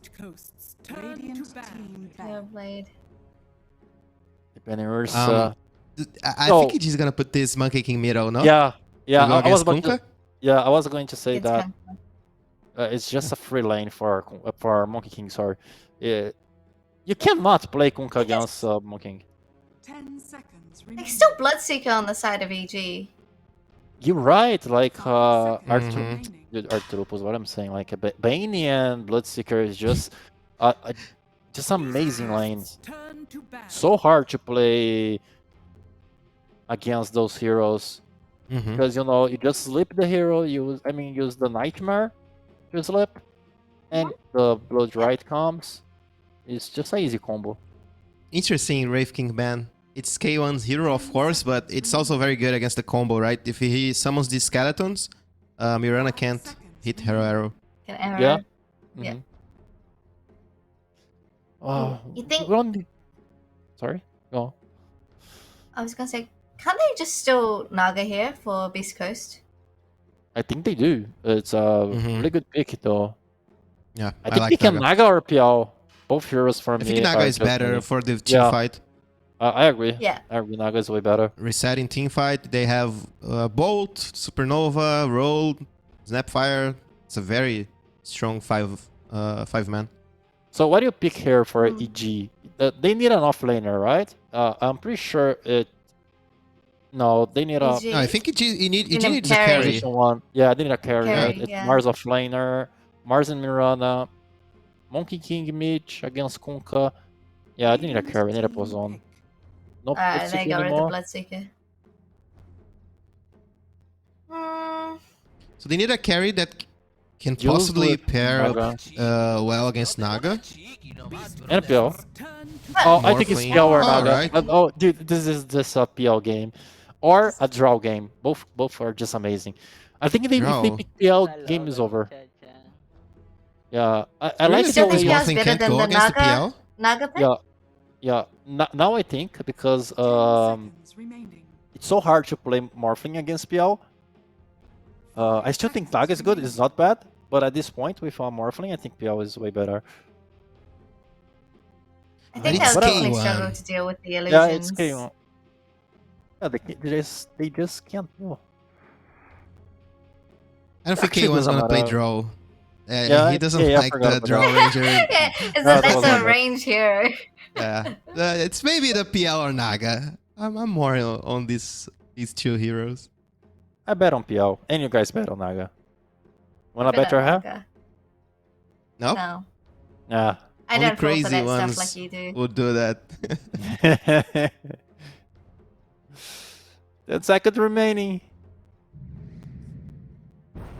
Beastcoasts turn to ban. Well played. Depending where I think he's gonna put this Monkey King middle, no? yeah, To go I was against about Kunkka? I was going to say It's that Kunkka. it's just a free lane for Monkey King. Sorry, you cannot play Kunkka against Monkey King. 10 seconds There's remaining. still Bloodseeker on the side of EG. You're right. Like 5 seconds Arthur, remaining. Arturopus, what I'm saying. Like Bane and Bloodseeker is just just amazing lanes. Turn to ban. So hard to play against those heroes because you just sleep the hero. Use the Nightmare to sleep, and the Blood Right comes. It's just an easy combo. Interesting Wraith King ban. It's K1's hero, of course, but it's also very good against the combo, right? If he summons these skeletons, Mirana can't hit her arrow. Can error. Yeah. Yeah. Oh, You think- Sorry. Go. I was gonna say, can't they just steal Naga here for Beast Coast? I think they do. It's a really good pick, though. Yeah, I think like they can Naga. Naga or PL. Both heroes for me. I think Naga are is just better amazing. for the team Yeah. fight. I agree. Yeah. I agree. Naga is way better. Resetting team fight. They have Bolt, Supernova, Roll, Snapfire. It's a very strong five man. So what do you pick here for EG? They need an offlaner, right? I'm pretty sure it. No, they need a. EG? No, I think EG need needs a carry. carry. Position one. Yeah, they need a carry. Carry, Right? It's yeah. Mars offlaner, Mars and Mirana, Monkey King Mitch against Kunkka. Yeah, they need a carry. They need a Pozon. No Alright, Bloodseeker they got rid of the anymore. Bloodseeker. So they need a carry that can Use possibly with pair up Naga. well against Naga. And PL. Turn to Oh, I think it's Morphling. PL or Oh, Naga. right. Oh, dude, this is just a PL game. Or a draw game. Both are just amazing. I think if they Draw. pick PL, game is over. Yeah, I Really like think still the think way. PL 's Morphling better can't than go the against the Naga? PL? Naga pick? Yeah. Now I think because 10 seconds remaining. it's so hard to play Morphling against PL. I still think Naga is good. It's not bad, but at this point with Morphling, I think PL is way better. I But think it's they'll definitely K1. struggle to deal with the illusions. Yeah, it's KO. Yeah, they just can't deal. I don't think Actually, K1's doesn't gonna play matter. draw. Yeah, he doesn't I like forgot the about draw that. ranger. Yeah, No, that that's wasn't a it. range hero. Yeah, it's maybe the PL or Naga. I'm more on these two heroes. I bet on PL, and you guys bet on Naga. Wanna But bet your hair? Naga. No, No. Yeah. I Only don't fall for crazy that ones stuff like you do. would do that. 10 seconds remaining.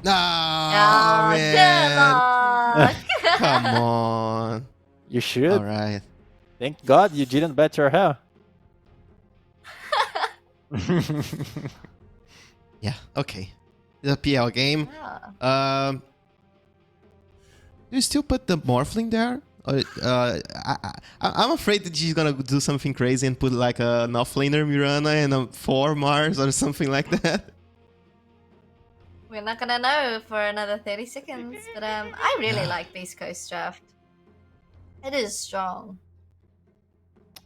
No, Oh, man. Sherlock! Come on. You should. All right. Thank God you didn't bet your hair. Yeah. Okay. The PL game. Yeah. Do you still put the Morphling there? Or, I'm afraid that she's gonna do something crazy and put like an offlaner Mirana and a 4 Mars or something like that. We're not gonna know for another 30 seconds, but I really like Beast Coast draft. It is strong.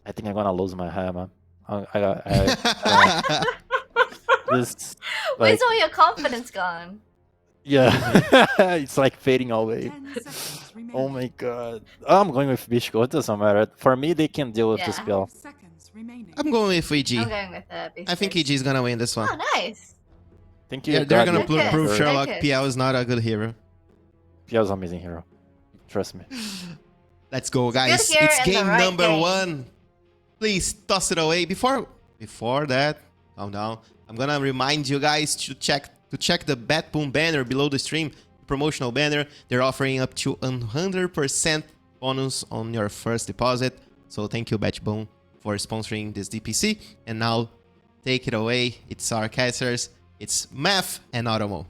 I think I'm gonna lose my hair, man. Just Where's like, all your confidence gone? yeah, it's like fading away. 10 seconds remaining. Oh my God, I'm going with Bishko. It doesn't matter. For me, they can deal with this Yeah. spell. 5 seconds remaining. I'm going with EG. I'm going with Beast I think Coast. EG is gonna win this one. Oh, nice. Thank you. Yeah, they're gonna you did prove good. Sherlock Good. PL is not a good hero. Pia's an amazing hero. Trust me. Let's go, guys. hero It's in the game right number game. 1. Please toss it away. Before that, calm down. I'm gonna remind you guys to check the Bet Boom banner below the stream, promotional banner. They're offering up to 100% bonus on your first deposit. So thank you, Bet Boom, for sponsoring this DPC. And now, take it away. It's our casters. It's Math and Automo.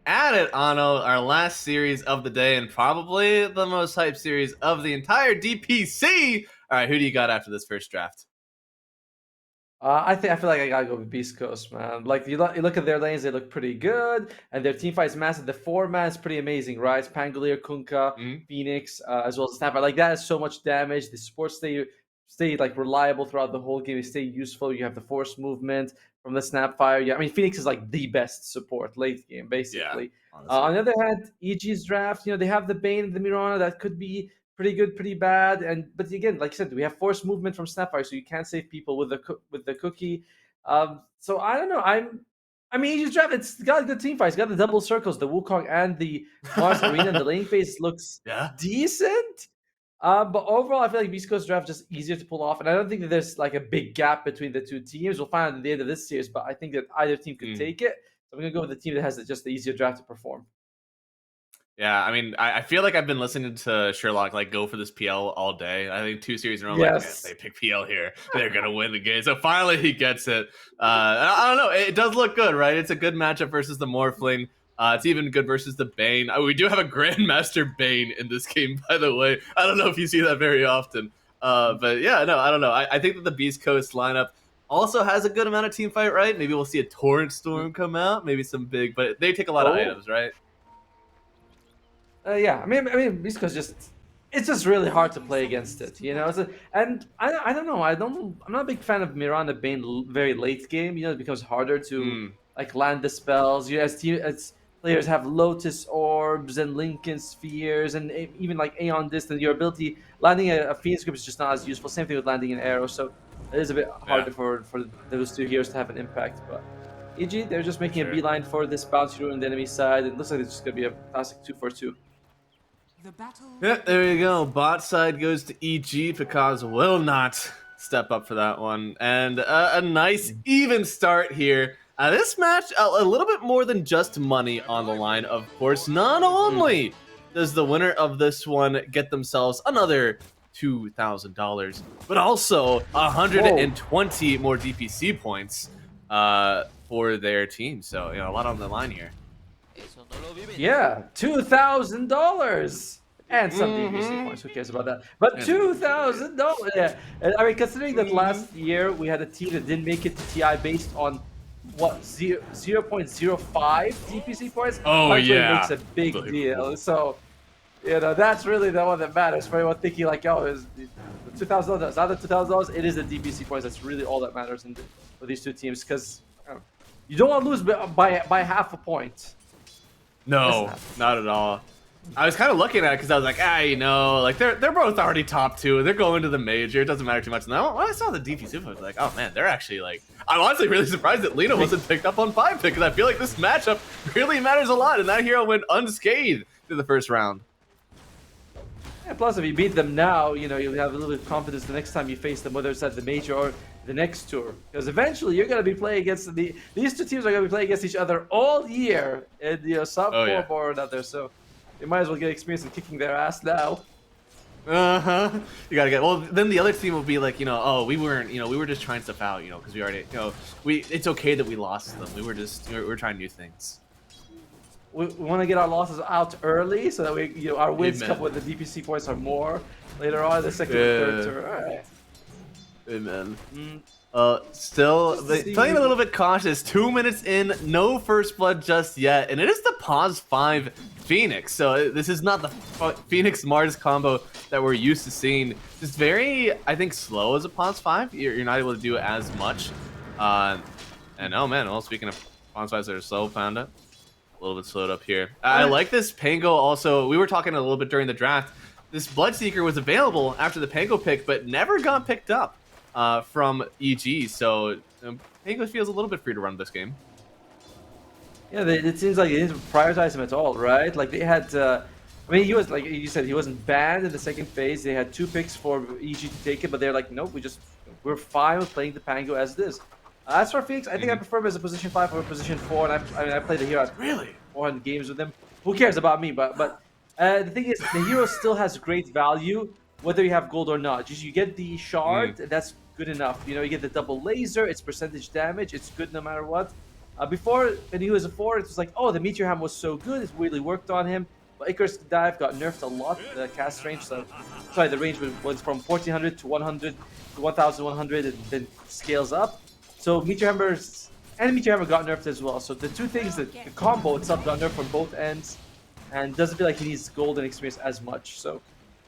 At it, Ano, our last series of the day and probably the most hyped series of the entire DPC. All right, who do you got after this first draft? I feel like I gotta go with Beast Coast, man. Like you look at their lanes, they look pretty good, and their team fight is massive. The 4-man is pretty amazing, right? Pangolier, Kunkka, Mhm. Phoenix, as well as Snapper. Like that is so much damage. The supports stay like reliable throughout the whole game. They stay useful. You have the force movement from the Snapfire. Yeah, I mean Phoenix is like the best support late game, basically. Honestly. On the other hand, EG's draft, they have the Bane and the Mirana that could be pretty good, pretty bad. But again, like I said, we have force movement from Snapfire, so you can't save people with the cookie. So I don't know. I mean, EG's draft, it's got a good team fight. It's got the double circles, the Wukong and the Mars Arena, and the lane phase looks Yeah. decent. But overall, I feel like Beast Coast draft is just easier to pull off, and I don't think that there's like a big gap between the two teams. We'll find out at the end of this series, but I think that either team could take it. So I'm gonna go with the team that has just the easier draft to perform. Yeah, I mean, I feel like I've been listening to Sherlock like go for this PL all day. I think 2 series in a row, like, man, they pick PL here, they're gonna win the game. So finally, he gets it. I don't know. It does look good, right? It's a good matchup versus the Morphling. It's even good versus the Bane. We do have a Grandmaster Bane in this game, by the way. I don't know if you see that very often. But yeah, no, I don't know. I think that the Beast Coast lineup also has a good amount of team fight, right? Maybe we'll see a Torrent Storm come out, maybe some big, but they take a lot of items, right? Yeah, I mean, Beast Coast it's just really hard to play against it, and I don't know, I'm not a big fan of Miranda Bane very late game. It becomes harder to like land the spells. As players have Lotus Orbs and Lincoln Spheres, and even like Aeon Distant, your ability landing a Phoenix Grip is just not as useful. Same thing with landing an arrow, so it is a bit harder for those two heroes to have an impact. But EG, they're just making a beeline for this bounce hero on the enemy side. It looks like it's just gonna be a classic 2-for-2. The battle. Yeah, there you go. Bot side goes to EG. Picaz will not step up for that one. And a nice even start here. This match, a little bit more than just money on the line, of course. Not only does the winner of this one get themselves another $2,000, but also 120 more DPC points for their team. So, a lot on the line here. Yeah, $2,000 and some DPC points. Who cares about that? But $2,000. Yeah, and I mean, considering that last year we had a team that didn't make it to TI based on what 0.05 DPC points. Oh yeah, makes a big deal. So that's really the one that matters for anyone thinking like, oh, is $2,000? It's not the $2,000. It is the DPC points. That's really all that matters for these two teams, because you don't want to lose by half a point. No, not at all. I was kind of looking at it because I was like, like they're both already top 2. They're going to the major. It doesn't matter too much. And then when I saw the DPC, I was like, oh man, they're actually like. I'm honestly really surprised that Lena wasn't picked up on 5 pick, because I feel like this matchup really matters a lot, and that hero went unscathed through the first round. Yeah, plus, if you beat them now, you'll have a little bit of confidence the next time you face them, whether it's at the major or the next tour. Because eventually, you're going to be playing against these two teams are going to be playing against each other all year in sub form or another. So you might as well get experience in kicking their ass now. You gotta get. Well, then the other team will be like, oh, we weren't, we were just trying stuff out, because we already, it's okay that we lost them. We were trying new things. We want to get our losses out early so that our wins coupled with the DPC points are more later on in the second and third tour. All right. Amen. Still playing a little bit cautious. 2 minutes in, no first blood just yet, and it is the pause 5 Phoenix. So this is not the Phoenix Mars combo that we're used to seeing. Just very, I think, slow as a pause 5. You're not able to do as much. And oh man, well, speaking of pause 5s that are slow, found it. A little bit slowed up here. I like this Pango also. We were talking a little bit during the draft. This Bloodseeker was available after the Pango pick, but never got picked up from EG. So Pango feels a little bit free to run this game. Yeah, it seems like they didn't prioritize him at all, right? Like they had, I mean, he was like you said, he wasn't banned in the second phase. They had 2 picks for EG to take it, but they're like, nope, we're fine with playing the Pango as it is. As for Phoenix, I think I prefer him as a position 5 over position 4, and I played the hero at 400 games with him. Who cares about me? But the thing is, the hero still has great value, whether you have gold or not. Just you get the shard, that's good enough. You get the double laser, it's percentage damage, it's good no matter what. Before, when he was a 4, it was like, oh, the Meteor Ham was so good, it really worked on him. But Icarus Dive got nerfed a lot, the cast range. So, sorry, the range went from 1400 to 100 to 1100, and then scales up. So Meteor Hammers and Meteor Hammer got nerfed as well. So the two things, that the combo itself got nerfed from both ends, and doesn't feel like he needs golden experience as much. So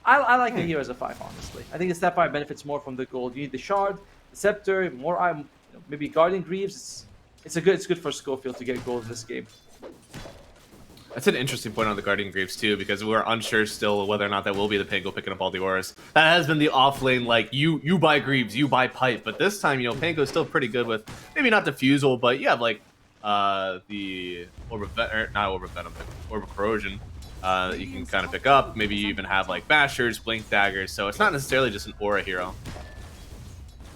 I like the hero as a 5, honestly. I think the step 5 benefits more from the gold. You need the shard, the scepter, more maybe Guardian Greaves. It's good for Schofield to get gold in this game. That's an interesting point on the Guardian Greaves too, because we're unsure still whether or not that will be the Pango picking up all the auras. That has been the off lane, like you buy Greaves, you buy Pipe, but this time, you know, Pango's still pretty good with maybe not Diffusal, but you have like the Orb of not Orb of Venom, but Orb of Corrosion. You can kind of pick up. Maybe you even have like Bashers, Blink Daggers, so it's not necessarily just an aura hero.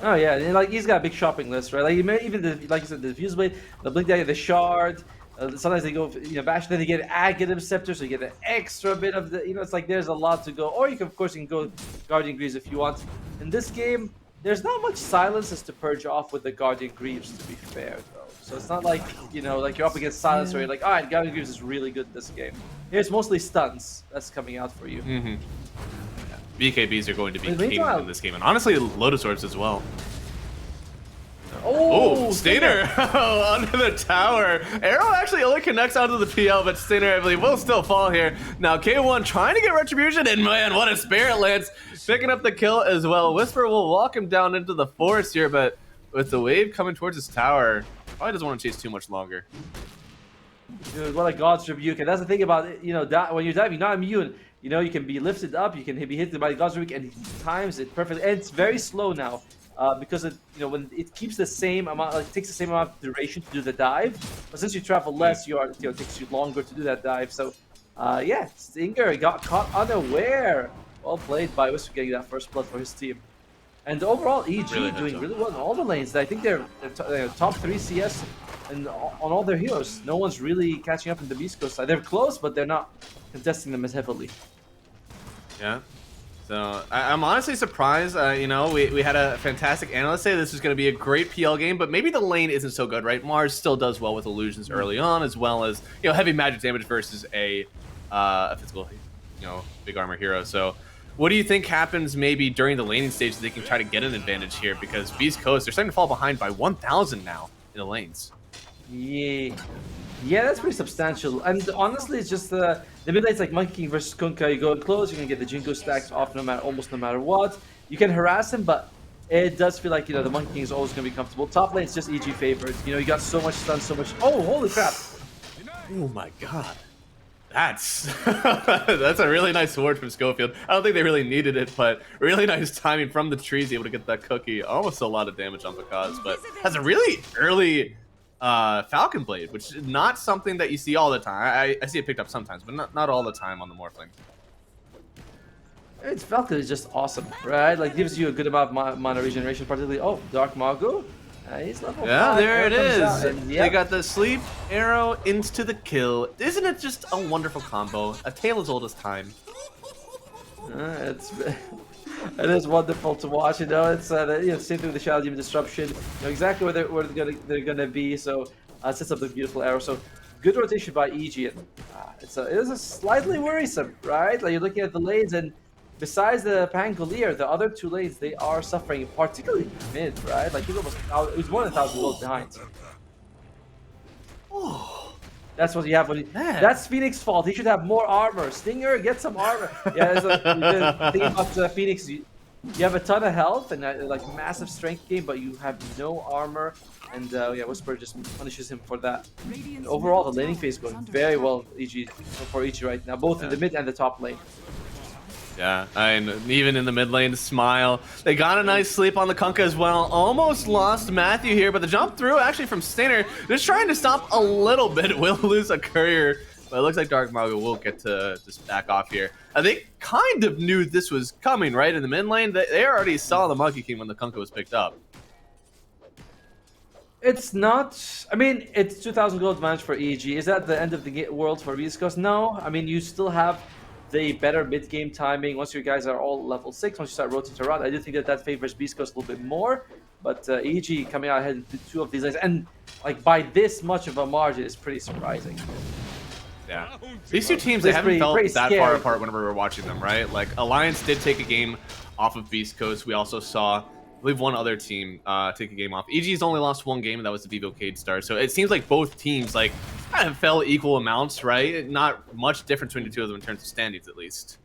Oh yeah, and, like he's got a big shopping list, right? Like even like you said, the Diffuse Blade, the Blink Dagger, the Shard. Sometimes they go, Bash, then they get Aghanim Scepter, so you get an extra bit of the, it's like there's a lot to go. Or you can, of course, go Guardian Greaves if you want. In this game, there's not much silences to purge off with the Guardian Greaves, to be fair, though. So it's not like, like you're up against silence where you're like, all right, Guardian Greaves is really good in this game. Here's mostly stuns that's coming out for you. Mm-hmm. BKBs are going to be king in this game, and honestly, Lotus Orbs as well. Oh, Stainer under the tower. Arrow actually only connects onto the PL, but Stainer, I believe, will still fall here. Now K1 trying to get retribution, and man, what a Spirit Lance picking up the kill as well. Whisper will walk him down into the forest here, but with the wave coming towards his tower, probably doesn't want to chase too much longer. Dude, what a God's Rebuke. And that's the thing about it, when you're diving, not immune, you can be lifted up, you can be hit by God's Rebuke, and he times it perfectly. And it's very slow now. Because it, when it keeps the same amount, it takes the same amount of duration to do the dive. But since you travel less, it takes you longer to do that dive. So, yeah, Stinger got caught unaware. Well played by Whisper getting that first blood for his team. And overall, EG doing really well in all the lanes. I think they're top 3 CS and on all their heroes. No one's really catching up in the Beast Coast side. They're close, but they're not contesting them as heavily. Yeah. So I'm honestly surprised. We had a fantastic analyst say this was going to be a great PL game, but maybe the lane isn't so good, right? Mars still does well with illusions early on, as well as heavy magic damage versus a physical, big armor hero. So, what do you think happens maybe during the laning stage that they can try to get an advantage here? Because Beast Coast, they're starting to fall behind by 1,000 now in the lanes. Yeah, that's pretty substantial. And honestly, it's just the mid lane's like Monkey King versus Kunkka. You go in close, you're gonna get the Jinko stacks off almost no matter what. You can harass him, but it does feel like the Monkey King is always gonna be comfortable. Top lane's just EG favored. You got so much stun, so much. Oh, holy crap! Oh my god, that's that's a really nice ward from Schofield. I don't think they really needed it, but really nice timing from the trees, able to get that cookie. Almost a lot of damage on Bakaz, but has a really early Falcon Blade, which is not something that you see all the time. I see it picked up sometimes, but not all the time on the Morphling. It's Falcon is just awesome, right? Like gives you a good amount of mana regeneration, particularly. Dark Mago. He's level 5. There it is. And, They got the sleep arrow into the kill. Isn't it just a wonderful combo? A tale as old as time. It is wonderful to watch. It's same thing with the Shadow Demon Disruption. Exactly where they're gonna be. So sets up the beautiful arrow. So good rotation by EG. And, it is a slightly worrisome, right? Like you're looking at the lanes, and besides the Pangolier, the other 2 lanes they are suffering, particularly mid, right? Like he's more than 1,000 gold behind. That's what you have when that's Phoenix's fault. He should have more armor. Stinger, get some armor. Yeah, the thing about Phoenix, you have a ton of health and like massive strength game, but you have no armor. And Whisper just punishes him for that. And overall, the laning phase going very well for EG right now, both in the mid and the top lane. Yeah, and even in the mid lane, Smile. They got a nice sleep on the Kunkka as well. Almost lost Matthew here, but the jump through actually from Stainer, just trying to stop a little bit. Will lose a courier, but it looks like Dark Mago will get to just back off here. They kind of knew this was coming, right? In the mid lane, they already saw the Monkey King when the Kunkka was picked up. It's not. I mean, it's 2,000 gold advantage for EG. Is that the end of the world for Beast Coast? No. I mean, you still have the better mid-game timing. Once you guys are all level 6, once you start rotating around, I do think that favors Beast Coast a little bit more. But EG coming out ahead in 2 of these lanes, and like by this much of a margin, is pretty surprising. Yeah, these 2 teams, they haven't felt that far apart whenever we were watching them, right? Like Alliance did take a game off of Beast Coast. We also saw believe one other team take a game off. EG's only lost one game, and that was the Vivo Cade Star. So it seems like both teams like kind of fell equal amounts, right? Not much difference between the two of them in terms of standings, at least.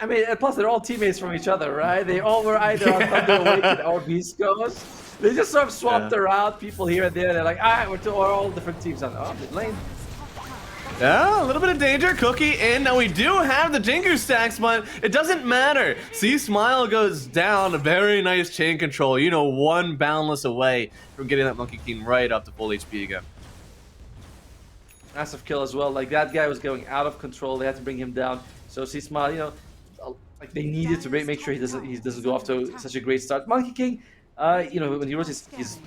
I mean, and plus they're all teammates from each other, right? They all were either on Thunder Awakened or Beast Coast. They just sort of swapped around people here and there. They're like, all right, we're all different teams on mid lane. Yeah, a little bit of danger. Cookie in. Now we do have the Jingu stacks, but it doesn't matter. See, Smile goes down. A very nice chain control. You know, one boundless away from getting that Monkey King right up to full HP again. Massive kill as well. Like, that guy was going out of control. They had to bring him down. So see, Smile, you know, like they needed to make sure he doesn't go off to such a great start. Monkey King, you know, when he rotates, he's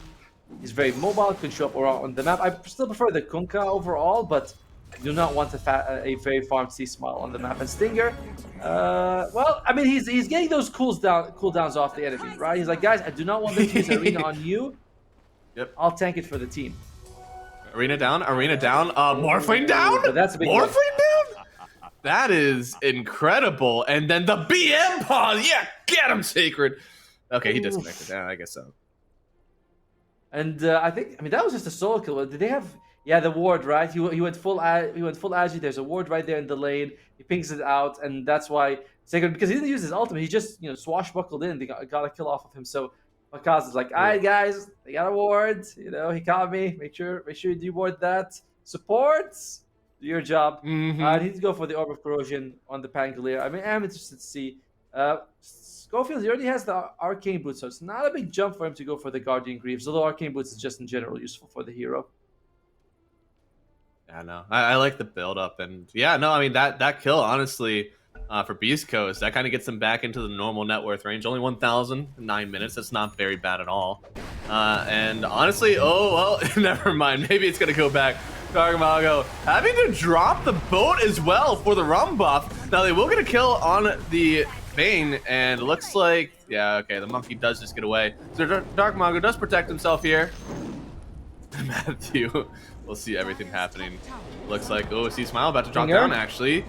very mobile, can show up around on the map. I still prefer the Kunkka overall, but I do not want a very farmed Sea Smile on the map. And Stinger, well, I mean, he's getting those cooldowns off the enemy, right? He's like, guys, I do not want them to use Arena on you. Yep. I'll tank it for the team. Arena down, Morphling down? But that's a big Morphling down? That is incredible. And then the BM pause. Yeah, get him, Sacred. Okay, he disconnected. Yeah, I guess so. And I mean, that was just a solo kill. Did they have? Yeah, the ward, right? He went full Agi. There's a ward right there in the lane. He pings it out, and that's why Sacred, because he didn't use his ultimate, he just, you know, swashbuckled in. They got a kill off of him. So Makaz is like, all right, guys, they got a ward. You know, he caught me. Make sure you deward that. Supports, do your job. I need to go for the Orb of Corrosion on the Pangolier. I mean, I'm interested to see. Schofield, he already has the Arcane Boots, so it's not a big jump for him to go for the Guardian Greaves, although Arcane Boots is just in general useful for the hero. Yeah, no, I like the build up, and yeah, no, I mean that kill, honestly, for Beast Coast, that kind of gets them back into the normal net worth range. Only 1,000 in 9 minutes. That's not very bad at all. And honestly, oh well, never mind. Maybe it's gonna go back. Gargamago having to drop the boat as well for the rum buff. Now they will get a kill on the Bane, and it looks like, yeah, okay, the monkey does just get away. So Dark Mago does protect himself here. Matthew, we'll see everything happening. Looks like, oh, see Smile about to drop down, actually.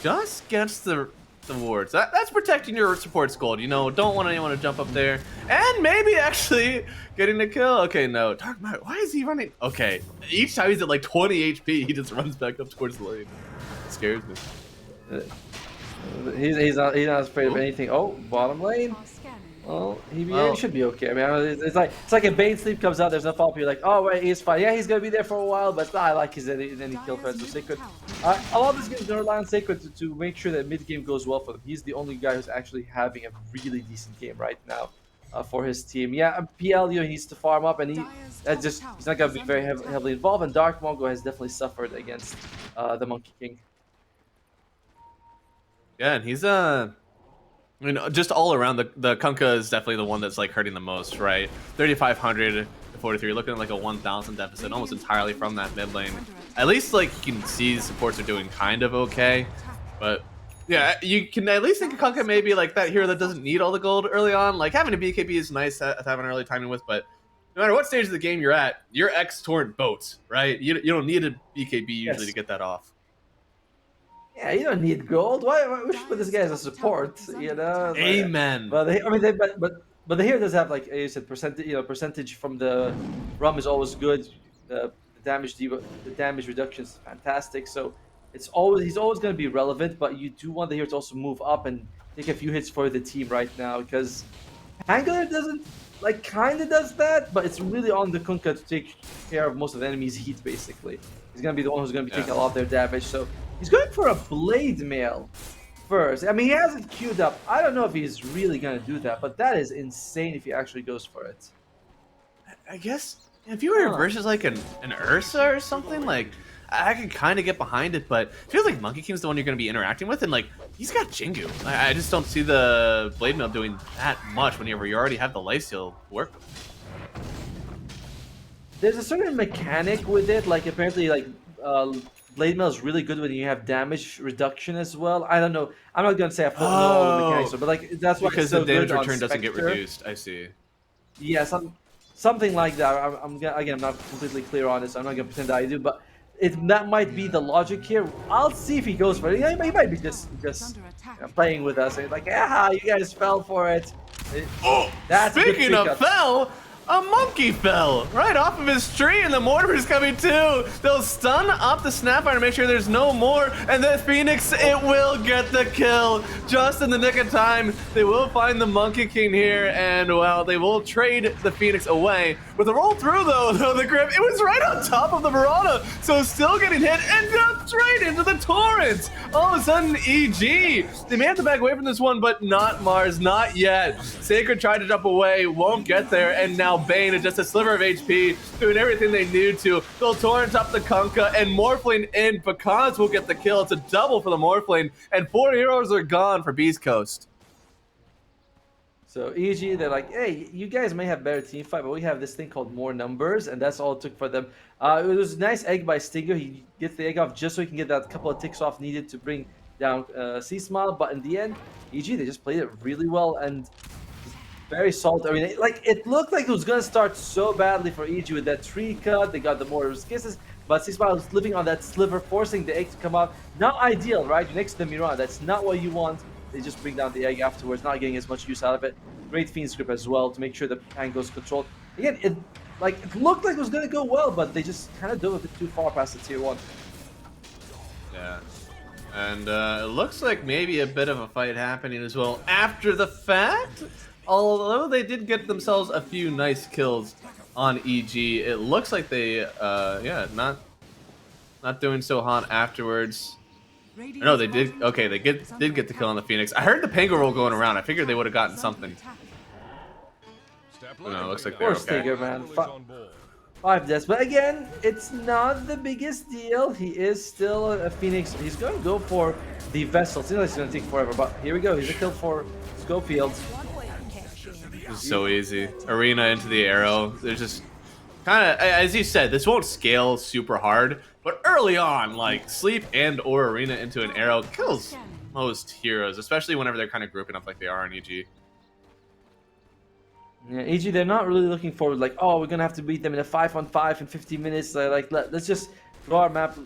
Just gets the wards. That's protecting your support's gold. You know, don't want anyone to jump up there. And maybe actually getting a kill. Okay, no. Dark Mago, why is he running? Okay, each time he's at like 20 HP, he just runs back up towards the lane. It scares me. He's not afraid of anything. Oh, bottom lane. Well, he should be okay. I mean, it's like a Bane sleep comes out. There's no follow-up. You're like, oh wait, he's fine. Yeah, he's gonna be there for a while, but I like his any kill threats. So Sacred, a lot of this game is gonna rely on Sacred to make sure that mid game goes well for them. He's the only guy who's actually having a really decent game right now for his team. Yeah, PL, you know, he needs to farm up, and he's not gonna be very heavily involved. And Dark Mongo has definitely suffered against the Monkey King. Yeah, and he's I mean, just all around, the Kunkka is definitely the one that's like hurting the most, right? 3,500 to 43, looking at like a 1,000 deficit, almost entirely from that mid lane. At least like you can see supports are doing kind of okay, but yeah, you can at least think of Kunkka maybe like that hero that doesn't need all the gold early on. Like having a BKB is nice to have an early timing with, but no matter what stage of the game you're at, you're X-Torrent boats, right? You don't need a BKB usually to get that off. Yeah, you don't need gold. Why we should put this guy as a support? You know. Amen. But the hero does have, like you said, percentage from the rum is always good. The damage reduction is fantastic. So he's always going to be relevant. But you do want the hero to also move up and take a few hits for the team right now, because Angler doesn't kind of does that, but it's really on the Kunkka to take care of most of the enemy's heat. Basically, he's going to be the one who's going to be taking a lot of their damage. So he's going for a blade mail first. I mean, he has it queued up. I don't know if he's really going to do that, but that is insane if he actually goes for it. I guess if you were versus like an Ursa or something, like I can kind of get behind it, but it feels like Monkey King's the one you're going to be interacting with, and like he's got Jingu. I just don't see the blade mail doing that much whenever you already have the lifesteal to work with. There's a certain mechanic with it, like apparently like blade mail is really good when you have damage reduction as well. I don't know. I'm not gonna say I know all the mechanics, but like that's why because it's so the damage good return on doesn't get Spectre. reduced. I see. Yeah, something like that. I'm not completely clear on this. So I'm not gonna pretend that I do, but that might be the logic here. I'll see if he goes for it. He might be just playing with us. And like, yeah, you guys fell for it. Oh, That's a good speaking of pickup. fell, a monkey fell right off of his tree, and the Mortimer's coming too. They'll stun up the Snapfire to make sure there's no more, and the Phoenix, it will get the kill just in the nick of time. They will find the Monkey King here, and well, they will trade the Phoenix away. With the roll through though, the grip, it was right on top of the Verona, so still getting hit and dumped right into the torrent. All of a sudden, EG, they may have to back away from this one, but not Mars, not yet. Sacred tried to jump away, won't get there, and now Bane is just a sliver of HP, doing everything they need to. They'll torrent up the Kunkka, and Morphling in because will get the kill. It's a double for the Morphling, and 4 heroes are gone for Beast Coast. So EG, they're like, hey, you guys may have better team fight, but we have this thing called more numbers, and that's all it took for them. It was a nice egg by Stinger. He gets the egg off just so he can get that couple of ticks off needed to bring down C-Smile, but in the end, EG, they just played it really well, and very solid. I mean, it looked like it was going to start so badly for EG with that tree cut. They got the Mortar's Kisses, but C-Smile was living on that sliver, forcing the egg to come out. Not ideal, right? You're next to the Mirana. That's not what you want. They just bring down the egg afterwards, not getting as much use out of it. Great Fiend's Grip as well to make sure the angle is controlled. Again, it looked like it was going to go well, but they just kind of dove a bit too far past the tier 1. Yeah. And it looks like maybe a bit of a fight happening as well after the fact. Although they did get themselves a few nice kills on EG, it looks like they, yeah, not doing so hot afterwards. No, they did. Okay, they did get the kill on the Phoenix. I heard the Pango roll going around. I figured they would have gotten something. Oh, no, it looks like they're Poor okay. Stinger, man. 5 deaths, but again, it's not the biggest deal. He is still a Phoenix. He's going to go for the Vessel. Seems like it's going to take forever, but here we go. He's a kill for Schofield. This is so easy. Arena into the arrow. There's just kind of, as you said, this won't scale super hard, but early on, like Sleep and or Arena into an arrow kills most heroes, especially whenever they're kind of grouping up like they are on EG. Yeah, EG, they're not really looking forward, like, oh, we're going to have to beat them in a 5-on-5 in 15 minutes. Let's just grow our map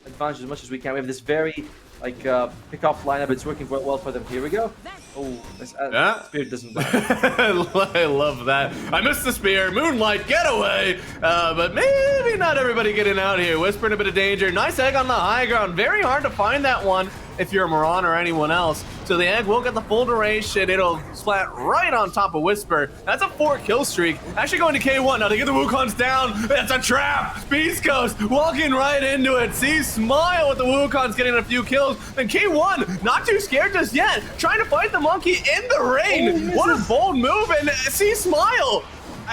advantage as much as we can. We have this very, pick-off lineup. It's working very well for them. Here we go. Oh, this Spirit doesn't land. I love that. I missed the spear. Moonlight, get away! But maybe not everybody getting out here. Whispering a bit of danger. Nice egg on the high ground. Very hard to find that one if you're a Moran or anyone else. So the egg will get the full duration. It'll splat right on top of Whisper. That's a 4 kill streak. Actually going to K1. Now they get the Wukongs down. That's a trap. Beast Coast walking right into it. See Smile with the Wukongs getting a few kills. And K1 not too scared just yet. Trying to fight the monkey in the rain. What a bold move. And see Smile.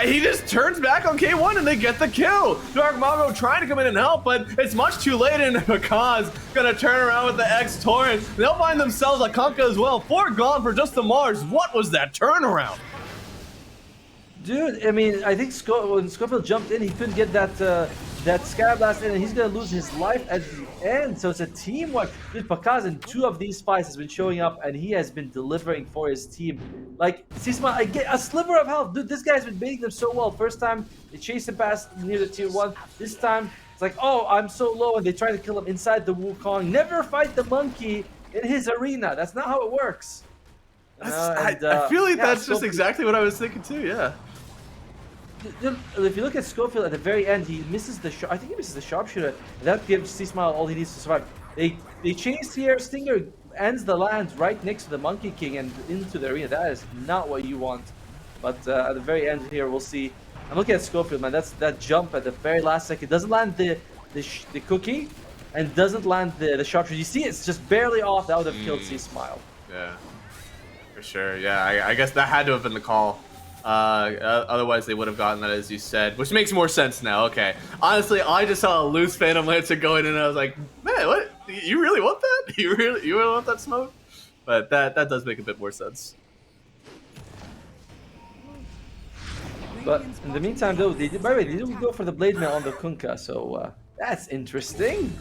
He just turns back on K1 and they get the kill. Dark Mago trying to come in and help, but it's much too late, and Kaz gonna turn around with the X Torrent. They'll find themselves a Kunkka as well. 4 gone for just the Mars. What was that turnaround? Dude, I mean, I think when Schofield jumped in, he couldn't get that Sky Blast in, and he's gonna lose his life at the end. So it's a teamwork. Dude, Pakaz in 2 of these fights has been showing up, and he has been delivering for his team. Like, Sisma, I get a sliver of health. Dude, this guy's been baiting them so well. First time, they chased him past near the tier 1. This time, it's like, oh, I'm so low, and they try to kill him inside the Wukong. Never fight the monkey in his arena. That's not how it works. I feel like that's just exactly what I was thinking too, yeah. If you look at Schofield at the very end, he misses the I think he misses the sharpshooter. That gives C-Smile all he needs to survive. They chase here. Stinger ends the land right next to the Monkey King and into the arena. That is not what you want. But at the very end here, we'll see. I'm looking at Schofield, man. That's that jump at the very last second. Doesn't land the cookie, and doesn't land the sharpshooter. You see, it's just barely off. That would have killed C-Smile. Yeah, for sure. Yeah, I guess that had to have been the call. Otherwise they would have gotten that, as you said, which makes more sense now. Okay, honestly, I just saw a loose Phantom Lancer going in, and I was like, man, what? You really want that? You really want that smoke? But that does make a bit more sense. But in the meantime, though, by the way, they didn't go for the Blade Mail on the Kunkka, so that's interesting.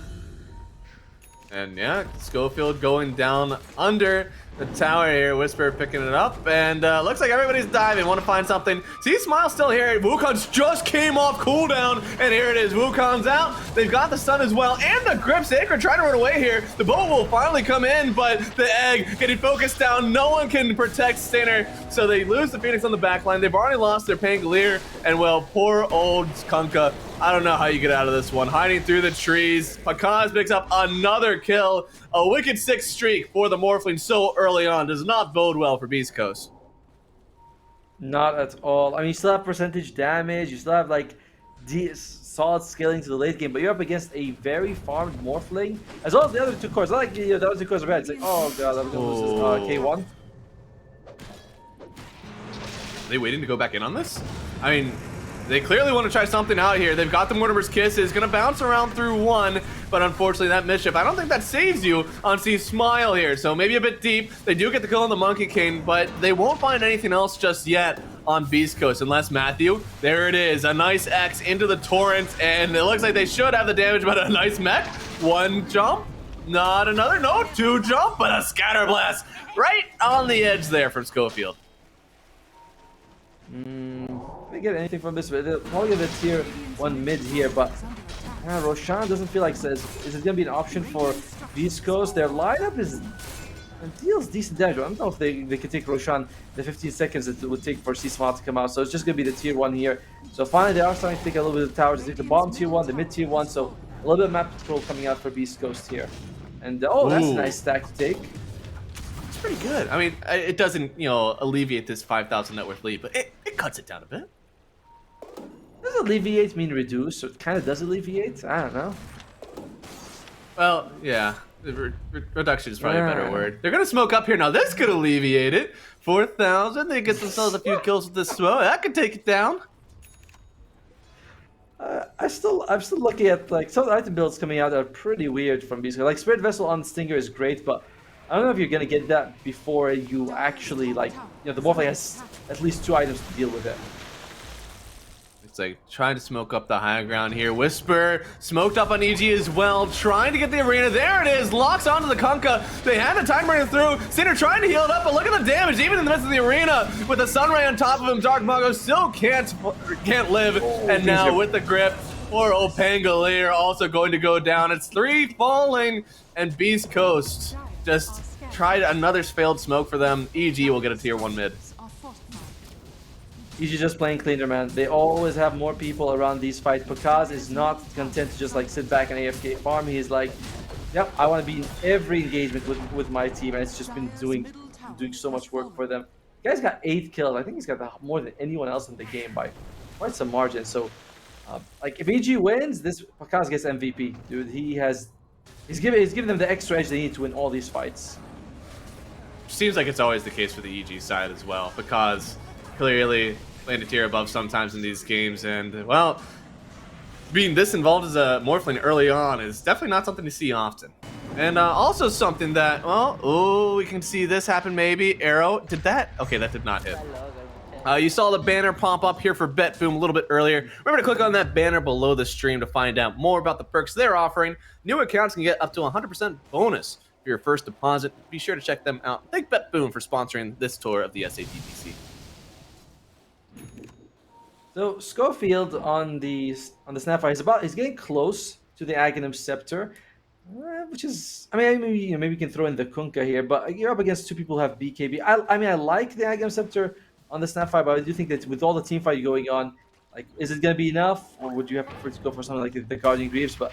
And yeah, Schofield going down under. the tower here. Whisper picking it up, and looks like everybody's diving. Want to find something. See, Smile's still here. Wukong's just came off cooldown, and here it is. Wukong's out. They've got the stun as well, and the grip. Sacred trying to run away here. The bow will finally come in, but the egg getting focused down. No one can protect Stainer, so they lose the Phoenix on the back line. They've already lost their Pangolier, and well, poor old Kunkka. I don't know how you get out of this one. Hiding through the trees. Pakaz picks up another kill. A wicked 6 streak for the Morphling so early on does not bode well for Beast Coast. Not at all. I mean, you still have percentage damage. You still have like solid scaling to the late game, but you're up against a very farmed Morphling, as well as the other 2 cores. Not like the other 2 cores are bad. It's like, oh god, I'm gonna lose this K1. Are they waiting to go back in on this? I mean, they clearly want to try something out here. They've got the Mortimer's Kiss. It's going to bounce around through 1, but unfortunately that mischief, I don't think that saves you on Steve's Smile here. So maybe a bit deep. They do get the kill on the Monkey King, but they won't find anything else just yet on Beast Coast, unless Matthew, there it is. A nice X into the Torrent, and it looks like they should have the damage, but a nice mech. 1 jump, not another, no, 2 jump, but a Scatter Blast right on the edge there from Schofield. I get anything from this, but probably give it tier 1 mid here, but Roshan doesn't feel like says is it gonna be an option for Beast Coast? Their lineup deals decent damage. I don't know if they can take Roshan the 15 seconds it would take for C-Smile to come out, so it's just gonna be the tier 1 here. So finally they are starting to take a little bit of the towers. They take the bottom tier 1, the mid tier 1, so a little bit of map control coming out for Beast Coast here. And oh, that's a nice stack to take. Pretty good. I mean, it doesn't, you know, alleviate this 5,000 net worth lead, but it cuts it down a bit. Does alleviate mean reduce? So it kind of does alleviate? I don't know. Well, yeah. Reduction is probably a better word. They're going to smoke up here now. This could alleviate it. 4,000. They get themselves a few kills with this smoke. That could take it down. I'm still looking at, like, some of the item builds coming out that are pretty weird from Beast Coast. Like, Spirit Vessel on Stinger is great, but I don't know if you're gonna get that before you actually, like, you know, the Morphling has at least 2 items to deal with it. It's like trying to smoke up the high ground here. Whisper smoked up on EG as well, trying to get the arena. There it is, locks onto the Kunkka. They had the time running through. Sinner trying to heal it up, but look at the damage, even in the midst of the arena. With the Sunray on top of him, Dark Mago still can't live. And now with the grip, poor old Pangolier also going to go down. It's 3 falling, and Beast Coast just tried another failed smoke for them. EG will get a tier 1 mid. EG just playing cleaner, man. They always have more people around these fights. Pakaz is not content to just like sit back and AFK farm. He's like, yep, I want to be in every engagement with my team, and it's just been doing so much work for them. The guy's got 8 kills. I think he's got more than anyone else in the game by quite some margin. So, like, if EG wins, this Pakaz gets MVP, dude. He's giving them the extra edge they need to win all these fights. Seems like it's always the case for the EG side as well, because clearly landed tier above sometimes in these games, and well, being this involved as a Morphling early on is definitely not something to see often. And also something that, well, oh, we can see this happen maybe. Arrow, did that? Okay, that did not hit. You saw the banner pop up here for BetBoom a little bit earlier. Remember to click on that banner below the stream to find out more about the perks they're offering. New accounts can get up to 100% bonus for your first deposit. Be sure to check them out. Thank BetBoom for sponsoring this tour of the SA DPC. So Schofield on the Snapfire, he's getting close to the Aghanim Scepter, which is, I mean, maybe you can throw in the Kunkka here, but you're up against 2 people who have BKB. I mean, I like the Aghanim Scepter on the Snapfire, but I do think that with all the team fight going on, like, is it gonna be enough, or would you have preferred to go for something like the Guardian Greaves? But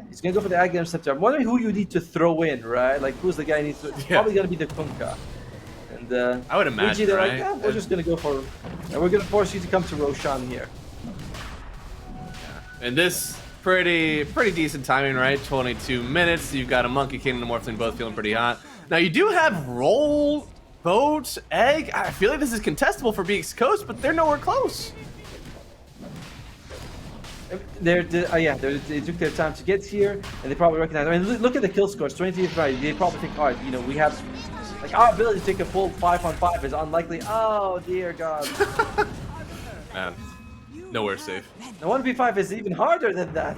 he's gonna go for the Aghanim Scepter. I'm wondering who you need to throw in, right? Like, who's the guy who needs to? Yeah. Probably gonna be the Kunkka. And I would imagine, they're right? like, yeah, we're just gonna go for, and we're gonna force you to come to Roshan here. And this pretty decent timing, right? 22 minutes. You've got a Monkey King and a Morphling both feeling pretty hot. Now you do have Roll, Boat, Egg. I feel like this is contestable for Beast Coast, but they're nowhere close. They took their time to get here, and they probably recognize. I mean, look at the kill scores, 23th right. They probably think, all right, you know, we have, like, our ability to take a full 5-on-5 is unlikely. Oh dear God. Man, nowhere safe. The 1v5 is even harder than that.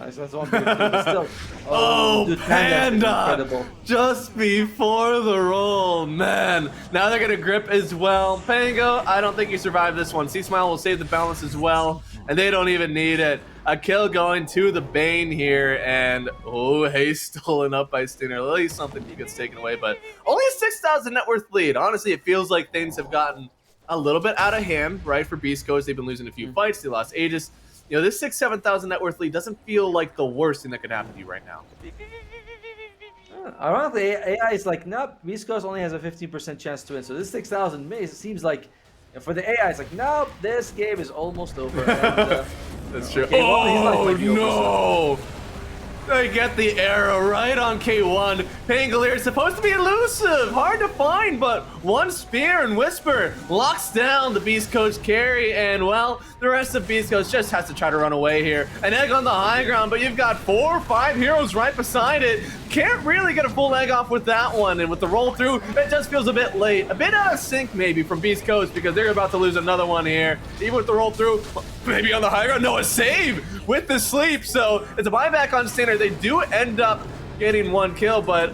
Nice, that's one big kill, but still. Oh, dude, Panda's Panda! incredible. Just before the roll, man. Now they're gonna grip as well. Pango, I don't think you survive this one. C-Smile will save the balance as well, and they don't even need it. A kill going to the Bane here, and oh, hey, stolen up by Stinger. At least something he gets taken away, but only a 6,000 net worth lead. Honestly, it feels like things have gotten a little bit out of hand, right, for Beast Coast. They've been losing a few fights. They lost Aegis. You know, this 7,000 net worth lead doesn't feel like the worst thing that could happen to you right now. Ironically, AI is like, nope, Beast Coast only has a 15% chance to win. So this 6,000 seems like, for the AI, it's like, nope, this game is almost over. And, That's true. okay, well, he's like, Oh, might be over, no! They get the arrow right on K1. Pangolier is supposed to be elusive, hard to find, but one spear and Whisper locks down the Beast Coast carry, and well, the rest of Beast Coast just has to try to run away here. An egg on the high ground, but you've got 4 or 5 heroes right beside it. Can't really get a full egg off with that one, and with the roll through, it just feels a bit late. A bit out of sync maybe from Beast Coast because they're about to lose another one here. Even with the roll through, maybe on the high ground, no, a save with the sleep, so it's a buyback on Standard. They do end up getting 1 kill, but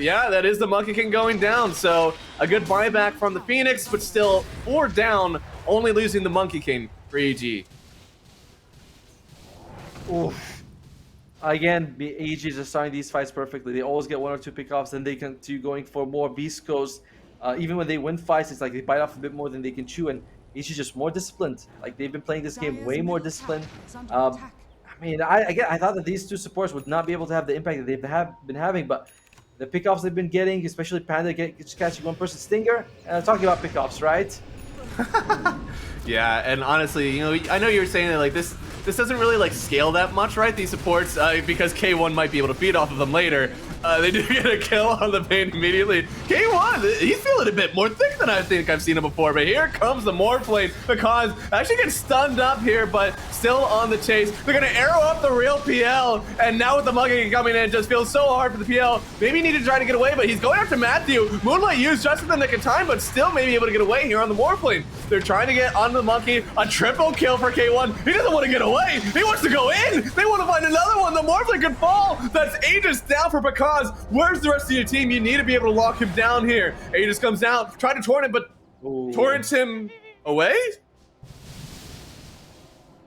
yeah, that is the Monkey King going down, so a good buyback from the Phoenix, but still 4 down, only losing the Monkey King for EG. oof. Again, Aegis are starting these fights perfectly. They always get 1 or 2 pickoffs, then they continue going for more Beast Coast. Even when they win fights, it's like they bite off a bit more than they can chew, and Aegis just more disciplined. Like, they've been playing this game way more disciplined. I mean, I thought that these 2 supports would not be able to have the impact that they've been having, but the pickoffs they've been getting, especially Panda just catching 1 person, Stinger, talking about pickoffs, right? Yeah, and honestly, you know, I know you were saying that like this doesn't really like scale that much, right? These supports, because K1 might be able to feed off of them later. They do get a kill on the Bane immediately. K1, he's feeling a bit more thick than I think I've seen him before, but here comes the Morphling because actually gets stunned up here, but still on the chase. They're gonna arrow up the real PL, and now with the Mugging coming in, it just feels so hard for the PL. Maybe he needed to try to get away, but he's going after Matthew. Moonlight used just in the nick of time, but still maybe able to get away here on the Morphling. They're trying to get onto the Monkey. A triple kill for K1. He doesn't want to get away. He wants to go in. They want to find another one. The Morphling could fall. That's Aegis down for because where's the rest of your team? You need to be able to lock him down here. Aegis comes down, trying to torrent him, but torrents him away?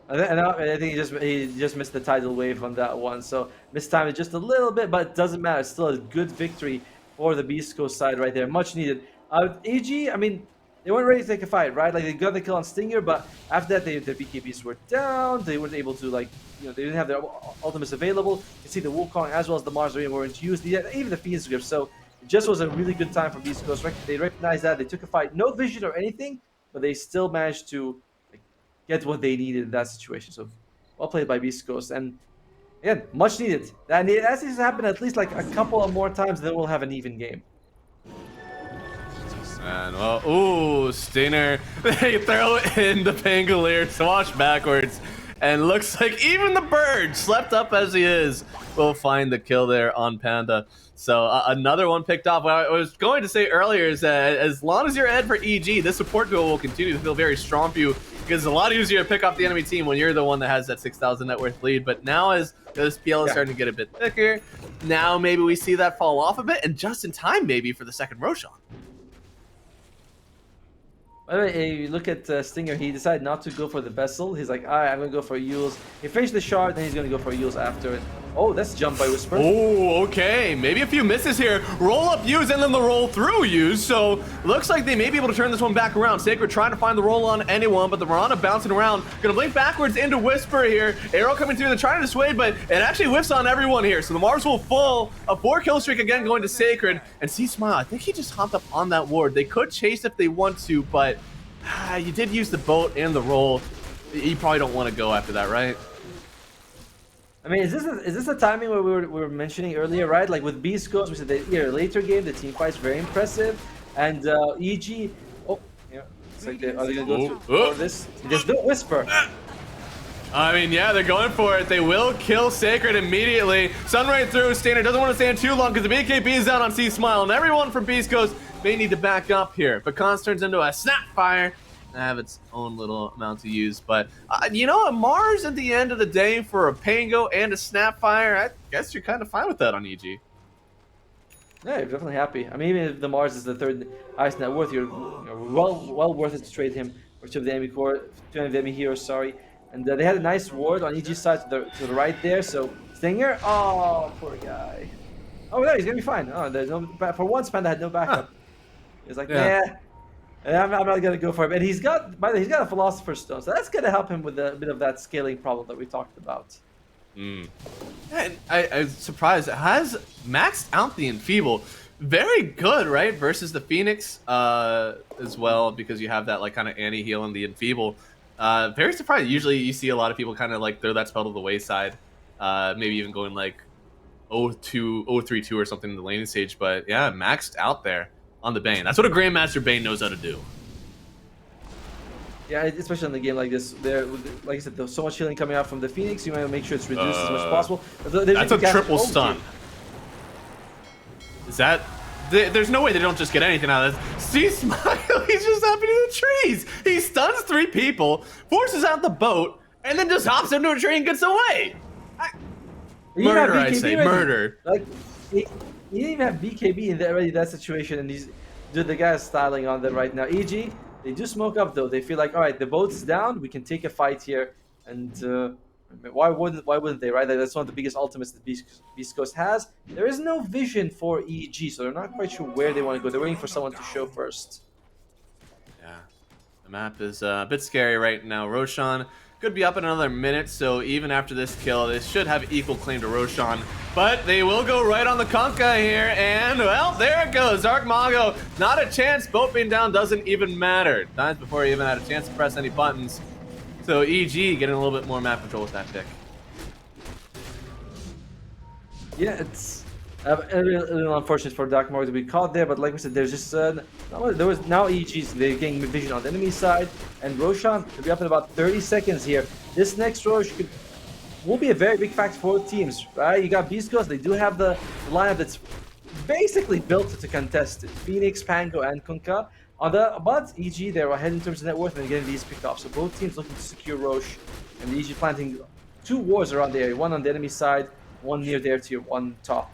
I think he just missed the tidal wave on that one, so mistimed it just a little bit, but it doesn't matter. It's still a good victory for the Beast Coast side right there, much needed. AG, I mean, they weren't ready to take a fight, right? Like, they got the kill on Stinger, but after that, their BKBs were down. They weren't able to, like, you know, they didn't have their ultimates available. You can see the Wukong as well as the Mars weren't used, even the Phoenix grip. So it just was a really good time for Beast Coast. They recognized that. They took a fight, no vision or anything, but they still managed to get what they needed in that situation. So well played by Beast Coast, and again, much needed. And it has to happen at least like a couple of more times, then we'll have an even game. And well, ooh, Stinger. They throw in the Pangolier, swash backwards, and looks like even the bird, slept up as he is, will find the kill there on Panda. So another one picked off. What I was going to say earlier is that as long as you're ahead for EG, this support duo will continue to feel very strong for you because it's a lot easier to pick off the enemy team when you're the one that has that 6,000 net worth lead. But now as this PL is starting to get a bit thicker, now maybe we see that fall off a bit, and just in time maybe for the second Roshan. By the way, you look at Stinger, he decided not to go for the Vessel. He's like, alright, I'm going to go for Yules. He finished the shard, then he's going to go for Yules after it. Oh, that's jump by Whisper. Oh, okay. Maybe a few misses here. Roll up Use and then the roll through Use. So looks like they may be able to turn this one back around. Sacred trying to find the roll on anyone, but the Mirana bouncing around. Gonna blink backwards into Whisper here. Arrow coming through, they're trying to dissuade, but it actually whiffs on everyone here. So the Mars will fall. A 4-kill streak again going to Sacred. And C-Smile, I think he just hopped up on that ward. They could chase if they want to, but you did use the boat and the roll. You probably don't want to go after that, right? I mean, is this the timing where we were mentioning earlier, right? Like with Beast Coast, we said that later game, the team fight's very impressive. And EG, oh, yeah, it's like are they going to go for this? There's no Whisper. I mean, yeah, they're going for it. They will kill Sacred immediately. Sun right through. Standard doesn't want to stand too long because the BKB is down on C-Smile, and everyone from Beast Coast may need to back up here. But Cons turns into a Snapfire, have its own little amount to use. But you know, a Mars at the end of the day for a Pango and a Snapfire, I guess you're kind of fine with that on EG. Yeah, you're definitely happy. I mean, even if the Mars is the third highest net worth, you're well worth it to trade him for two of the enemy heroes. Sorry, and they had a nice ward on EG side to the right there. So Stinger, oh poor guy. Oh no, he's gonna be fine. Oh, there's no for once, Panda had no backup. He's like, Yeah. I'm not gonna go for him. And he's got, by the way, he's got a Philosopher's Stone, so that's gonna help him with a bit of that scaling problem that we talked about. And I'm surprised it has maxed out the Enfeeble. Very good, right? Versus the Phoenix as well, because you have that like kind of anti-heal in the Enfeeble. Very surprised. Usually you see a lot of people kind of like throw that spell to the wayside. Maybe even going like 0-2, 0-3-2 or something in the laning stage. But yeah, maxed out there on the Bane. That's what a Grandmaster Bane knows how to do. Yeah, especially in a game like this, there, like I said, there's so much healing coming out from the Phoenix. You want to make sure it's reduced as much as possible. That's a triple stun. Is that? There's no way they don't just get anything out of this. See, Smile, he's just up into the trees. He stuns 3 people, forces out the boat, and then just hops into a tree and gets away. Murder, I say, murder. Like, he didn't even have BKB in that situation, and the guy's styling on them right now. EG, they do smoke up though. They feel like, all right, the boat's down. We can take a fight here, and why wouldn't they? Right? That's one of the biggest ultimates that Beast Coast has. There is no vision for EG, so they're not quite sure where they want to go. They're waiting for someone to show first. Yeah, the map is a bit scary right now. Roshan could be up in another minute, so even after this kill, they should have equal claim to Roshan. But they will go right on the Kunkka here, and, well, there it goes. Dark Mago, not a chance. Boat being down doesn't even matter. Times before he even had a chance to press any buttons. So EG getting a little bit more map control with that pick. Yeah, it's a little unfortunate for Dark Mago to be caught there, but like we said, there's just there was now EG's, they're getting vision on the enemy side, and Roshan will be up in about 30 seconds here. This next Rosh will be a very big factor for both teams, right? You got Beast Coast, they do have the lineup that's basically built to contest it. Phoenix, Pango, and Kunkka. But EG, they're ahead in terms of net worth and getting these picked off. So both teams looking to secure Rosh, and EG planting 2 wards around the area, one on the enemy side, one near their tier 1 top.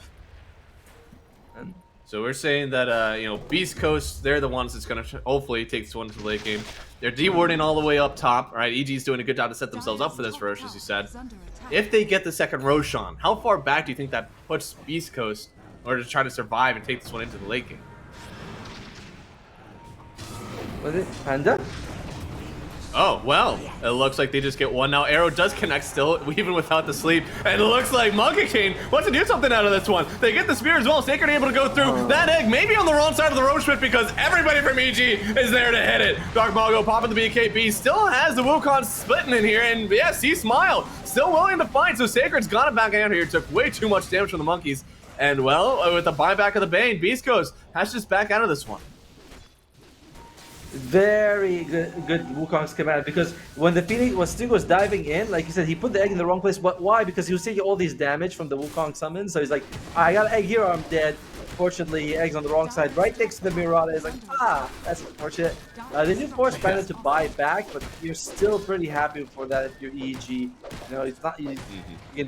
So we're saying that, you know, Beast Coast, they're the ones that's going to hopefully take this one to the late game. They're dewarding all the way up top, right? EG's doing a good job to set themselves up for this, Rosh, as you said. If they get the second Roshan, how far back do you think that puts Beast Coast in order to try to survive and take this one into the late game? Was it Panda? Oh, well, it looks like they just get one now. Arrow does connect still, even without the sleep. And it looks like Monkey King wants to do something out of this one. They get the spear as well. Sacred able to go through that egg, maybe on the wrong side of the Roach Pit because everybody from EG is there to hit it. Dark Mago popping the BKB, still has the Wukong splitting in here. And yeah, see Smile, still willing to fight. So Sacred's got it back out here. Took way too much damage from the monkeys. And well, with the buyback of the Bane, Beast Coast has to just back out of this one. Very good Wukong schematic, because when the Phoenix was diving in, like you said, he put the egg in the wrong place. But why? Because he was taking all these damage from the Wukong summon. So he's like, I got an egg here, I'm dead. Fortunately, egg's on the wrong side, right next to the Mirada. He's like, that's unfortunate. They do force Panda to buy back, but you're still pretty happy for that if you're EG. You know, it's not you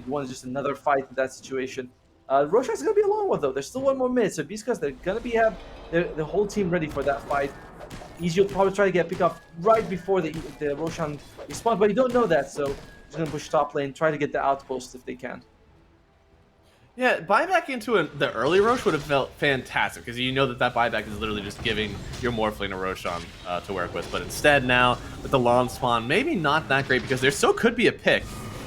want just another fight in that situation. Roshan's gonna be a long one though. There's still 1 more minute, so Beast Coast, they're gonna have the whole team ready for that fight. EG will probably try to get a pick off right before the Roshan respawn, but you don't know that, so he's gonna push top lane, try to get the outpost if they can. Yeah, buyback into the early Rosh would have felt fantastic, because you know that buyback is literally just giving your Morphling a Roshan to work with. But instead now, with the long spawn, maybe not that great, because there still could be a pick,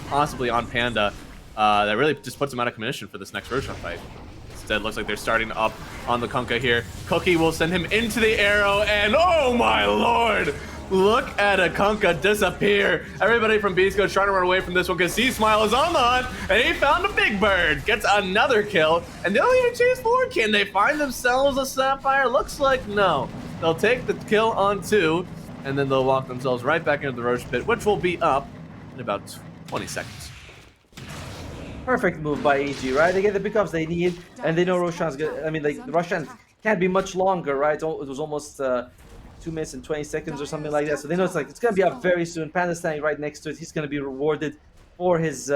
possibly on Panda, that really just puts him out of commission for this next Roshan fight. Instead, looks like they're starting up on the Kunkka here. Cookie will send him into the arrow, and oh my lord! Look at a Kunkka disappear. Everybody from Beast Coast trying to run away from this one because C-Smile is on the hunt, and he found a big bird. Gets another kill, and they'll even chase forward. Can they find themselves a Sapphire? Looks like no. They'll take the kill on 2, and then they'll walk themselves right back into the Roach Pit, which will be up in about 20 seconds. Perfect move by EG, right? They get the pickups they need, and they know Roshan's good. I mean, like, the Roshan can't be much longer, right? It was almost 2 minutes and 20 seconds or something like that. So they know it's gonna be up very soon. Panda's standing right next to it. He's gonna be rewarded for his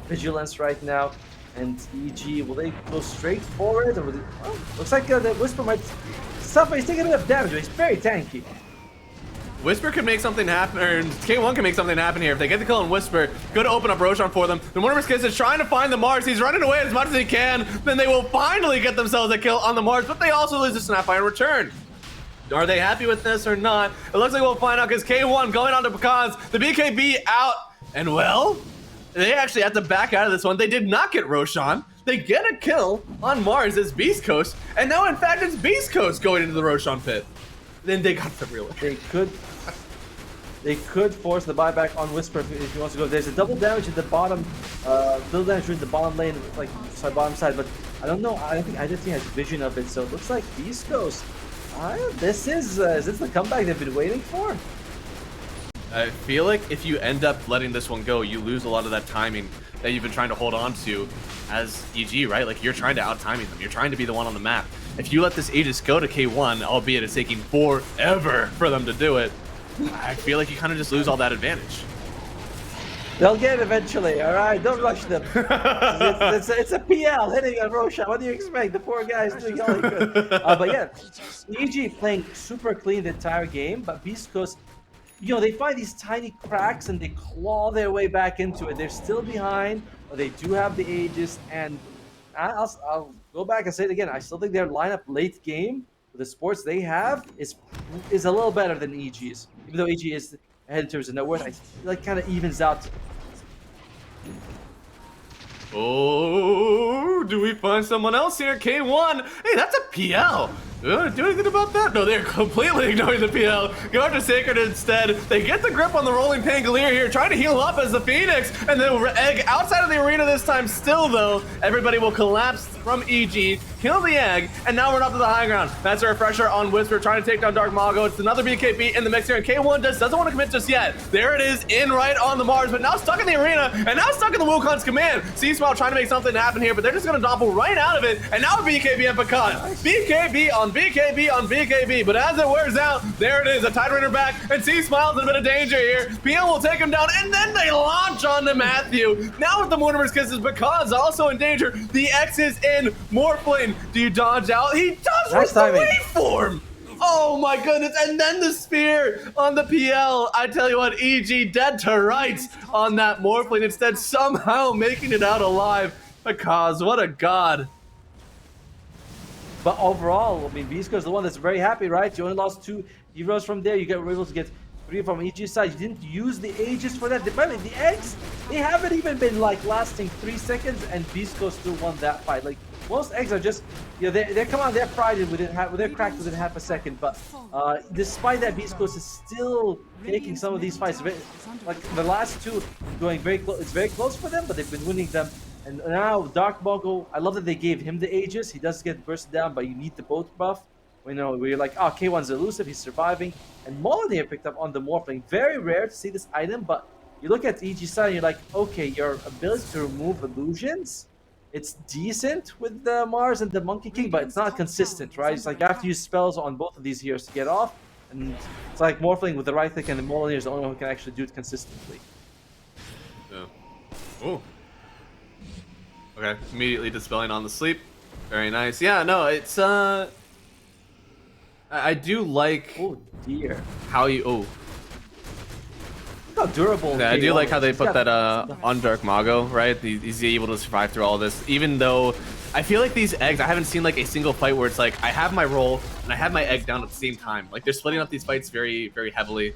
vigilance right now. And EG, will they go straight forward? Or will they, oh, looks like the Whisper might suffer. He's taking a bit of damage, but he's very tanky. Whisper can make something happen, or K1 can make something happen here. If they get the kill on Whisper, go to open up Roshan for them. The Mortimer's Kiss is trying to find the Mars. He's running away as much as he can. Then they will finally get themselves a kill on the Mars, but they also lose the Snapfire in return. Are they happy with this or not? It looks like we'll find out because K1 going on to Pecans. The BKB out, and well, they actually have to back out of this one. They did not get Roshan. They get a kill on Mars as Beast Coast, and now in fact it's Beast Coast going into the Roshan pit. Then they got the real. They could force the buyback on Whisper if he wants to go. There's a double damage at the bottom, double damage in the bottom lane, like sorry, bottom side. But I don't know. I don't think either team has vision of it. So it looks like Beast Coast. This is this the comeback they've been waiting for? I feel like if you end up letting this one go, you lose a lot of that timing that you've been trying to hold on to as EG, right? Like you're trying to out-timing them. You're trying to be the one on the map. If you let this Aegis go to K1, albeit it's taking forever for them to do it, I feel like you kind of just lose all that advantage. They'll get it eventually, all right? Don't rush them. it's a PL hitting a Roshan. What do you expect? The poor guy is doing all he could. But yeah, EG playing super clean the entire game, but Beast Coast, you know, they find these tiny cracks and they claw their way back into it. They're still behind, but they do have the Aegis, and I'll go back and say it again. I still think their lineup late game, with the sports they have, is a little better than EG's. Even though EG is ahead in terms of net worth, I feel like kind of evens out. Oh, do we find someone else here? K1. Hey, that's a PL. Do anything about that? No, they're completely ignoring the PL. Go to Sacred instead. They get the grip on the rolling Pangolier here, trying to heal up as the Phoenix. And the Egg outside of the arena this time still, though. Everybody will collapse from EG, kill the Egg, and now we're up to the high ground. That's a refresher on Whisper, trying to take down Dark Mago. It's another BKB in the mix here, and K1 doesn't want to commit just yet. There it is, in right on the Mars, but now stuck in the arena, and now stuck in the Wukon's command. C-Smile trying to make something happen here, but they're just going to doppel right out of it, and now BKB and Pecan. BKB on BKB on BKB, but as it wears out, there it is, a Tide Raider back, and C-Smile's in a bit of danger here. PL will take him down, and then they launch onto Matthew. Now with the Mortimer's Kisses, Pecan's also in danger. The X is in. Morphling, do you dodge out? He does with the waveform! Oh my goodness, and then the spear on the PL. I tell you what, EG dead to rights on that Morphling, instead somehow making it out alive. Because what a god. But overall, I mean, Beastco is the one that's very happy, right? You only lost 2 heroes from there. You were able to get 3 from EG side. You didn't use the Aegis for that. The eggs, they haven't even been like lasting 3 seconds, and Beastco still won that fight. Like most eggs are just, you know, they come on, they're fried they're cracked within half a second. But despite that, Beastco is still taking some of these fights. Like the last 2 going very close. It's very close for them, but they've been winning them. And now Dark Mago, I love that they gave him the Aegis. He does get bursted down, but you need the boat buff. You know, where you're like, oh, K1's elusive, he's surviving. And Molyneux picked up on the Morphling. Very rare to see this item, but you look at EG side and you're like, okay, your ability to remove illusions, it's decent with the Mars and the Monkey King, but it's not consistent, right? It's like you have to use spells on both of these heroes to get off. And it's like Morphling with the right click, and the Molyneux is the only one who can actually do it consistently. Yeah. Oh. Okay, immediately dispelling on the sleep. Very nice. Yeah, no, it's I do like. Oh dear. How you Look how durable. Yeah, I do like how they put that on Dark Mago, right? He's able to survive through all this, even though I feel like these eggs, I haven't seen like a single fight where it's like I have my roll and I have my egg down at the same time. Like they're splitting up these fights very, very heavily.